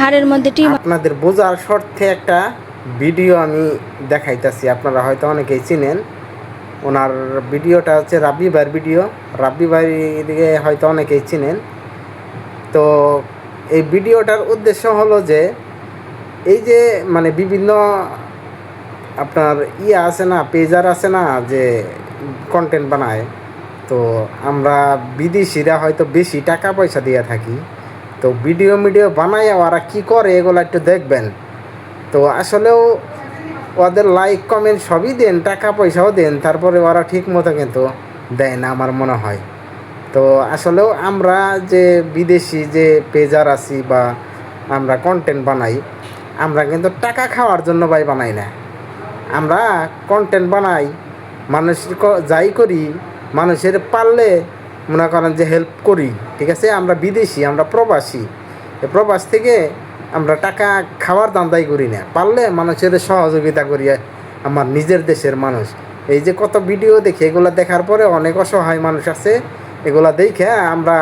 হাড়ের মধ্যে টিউমার। আপনাদের বোঝার স্বার্থে একটা ভিডিও আমি দেখাইতেছি, আপনারা হয়তো অনেকেই চিনেন। ওনার ভিডিওটা হচ্ছে রাব্বি ভাইয়ের ভিডিও। রাব্বি ভাইকে হয়তো অনেকেই চিনেন। তো এই ভিডিওটার উদ্দেশ্য হলো যে এই যে মানে বিভিন্ন আপনার আছে না, পেজার আছে না, যে কন্টেন্ট বানায়। তো আমরা বিদেশিরা হয়তো বেশি টাকা পয়সা দিয়ে থাকি। তো ভিডিও বানায় ওরা কী করে এগুলো একটু দেখবেন। তো আসলেও ওদের লাইক কমেন্ট সবই দেন, টাকা পয়সাও দেন, তারপরে ওরা ঠিক মতো কিন্তু দেয় না আমার মনে হয়। তো আসলেও আমরা যে বিদেশি যে পেজার আছি বা আমরা কন্টেন্ট বানাই, আমরা কিন্তু টাকা খাওয়ার জন্য ভাই বানাই না। আমরা কন্টেন্ট বানাই, মানুষ যাই করি, মানুষের পারলে মনে করেন যে হেল্প করি, ঠিক আছে। আমরা বিদেশি, আমরা প্রবাসী, প্রবাস থেকে আমরা টাকা খাওয়ার দান্দাই করি না, পারলে মানুষের সহযোগিতা করি। আমার নিজের দেশের মানুষ এই যে কত ভিডিও দেখি, এগুলো দেখার পরে অনেক অসহায় মানুষ আছে, এগুলা দেখে আমরা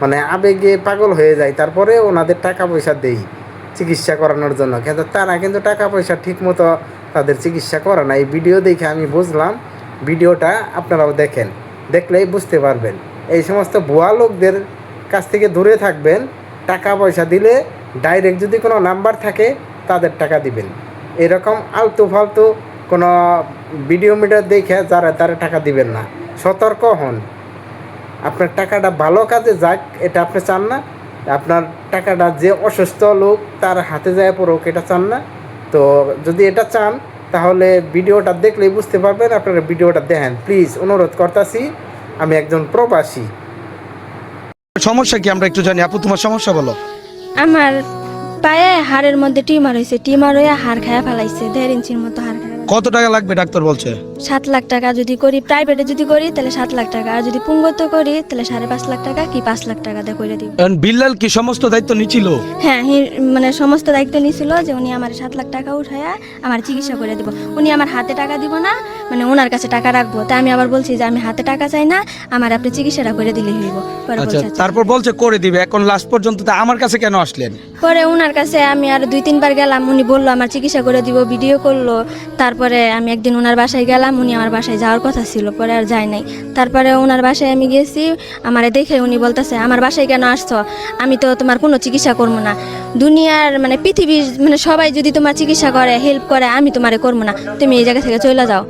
মানে আবেগে পাগল হয়ে যাই। তারপরে ওনাদের টাকা পয়সা দেই চিকিৎসা করানোর জন্য, কিন্তু তারা কিন্তু টাকা পয়সা ঠিক মতো তাদের চিকিৎসা করে না। এই ভিডিও দেখে আমি বুঝলাম। ভিডিওটা আপনারাও দেখেন, দেখলেই বুঝতে পারবেন। এই সমস্ত ভুয়া লোকদের কাছ থেকে দূরে থাকবেন। টাকা পয়সা দিলে ডাইরেক্ট যদি কোনো নাম্বার থাকে তাদের টাকা দিবেন। এরকম আলতু ফালতু কোনো ভিডিও দেখে যারা তারা টাকা দিবেন না। সতর্ক হন। আপনার টাকাটা ভালো কাজে যাক, এটা আপনি চান না। আপনার টাকাটা যে অসুস্থ লোক তার হাতে যায় পড়ুক, এটা চান না। তো যদি এটা চান তাহলে ভিডিওটা দেখলেই বুঝতে পারবেন। আপনারা ভিডিওটা দেখেন প্লিজ, অনুরোধ করতেছি। আমি একজন প্রবাসী। সমস্যা কি আমরা একটু জানি। আপু তোমার সমস্যা বলো। আমার পায়ে হাড়ের মধ্যে টিউমার হয়েছে, টিউমার হয়ে হাড় খায়া ফেলাইছে, 1.5 ইঞ্চির মতো হাড় খায়া। কত টাকা লাগবে ডাক্তার বলছে? 7 লাখ টাকা যদি করি, প্রাইভেটে যদি করি তাহলে 7 লাখ টাকা, আর যদি পুঙ্গত করি তাহলে 5.5 লাখ টাকা কি 5 লাখ টাকা দিয়ে করে দিব। বিল্লাল কি সমস্ত দায়িত্ব নিছিল? হ্যাঁ, মানে সমস্ত দায়িত্ব নিয়েছিল যে উনি আমার 7 লাখ টাকা উঠায়া আমার চিকিৎসা করে দিব। উনি আমার হাতে টাকা দিব না, মানে ওনার কাছে টাকা রাখবো। তাই আমি আবার বলছি যে আমি হাতে টাকা চাই না, আমার আপনি চিকিৎসাটা করে দিলেই হইব। পরে আচ্ছা, বলছে তারপর বলছে করে দিবে। এখন লাস্ট পর্যন্ত তা আমার কাছে কেন আসলেন? পরে ওনার কাছে আমি আর 2-3 বার গেলাম। উনি বললো আমার চিকিৎসা করে দিব, ভিডিও করলো। তারপরে আমি একদিন ওনার বাসায় গেলাম, উনি আমার বাসায় যাওয়ার কথা ছিল, পরে আর যাই নাই। তারপরে ওনার বাসায় আমি গেছি, আমারে দেখে উনি বলতেছে আমার বাসায় কেন আসছো, আমি তো তোমার কোনো চিকিৎসা করবো না। দুনিয়ার মানে পৃথিবীর মানে সবাই যদি তোমার চিকিৎসা করে, হেল্প করে, আমি তোমারে করবো না, তুমি এই জায়গা থেকে চলে যাও।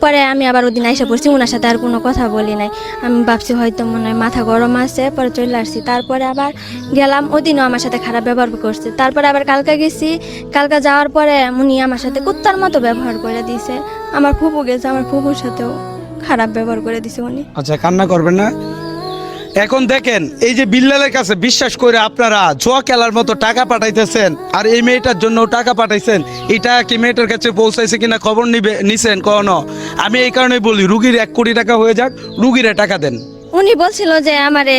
পরে আমি আবার ওদিন আইসা পড়ছি, ওনার সাথে আর কোনো কথা বলি নাই। আমি ভাবছি হয়তো মনে হয় মাথা গরম আছে, পরে চলে আসছি। তারপরে আবার গেলাম, ওদিনও আমার সাথে খারাপ ব্যবহার করছে। তারপরে আবার কালকে গেছি, কালকে যাওয়ার পরে উনি আমার সাথে কুত্তার মতো ব্যবহার করে দিয়েছে। আমার ফুপু গেছে, আমার ফুপুর সাথেও খারাপ ব্যবহার করে দিছে উনি। আচ্ছা, কান্না করবেন না। এখন দেখেন, এই যে বিল্লালের কাছে বিশ্বাস করে আপনারা জুয়া খেলার মতো টাকা পাঠাইতেছেন, আর এই মেয়েটার জন্য টাকা পাঠাইছেন। এটা কি মেয়েটার কাছে পৌঁছাইছে কিনা খবর নিছেন কখনো? আমি এই কারণে বলি, রুগীর 1 কোটি টাকা হয়ে যাক, রুগীরা টাকা দেন। উনি বলছিল যে আমারে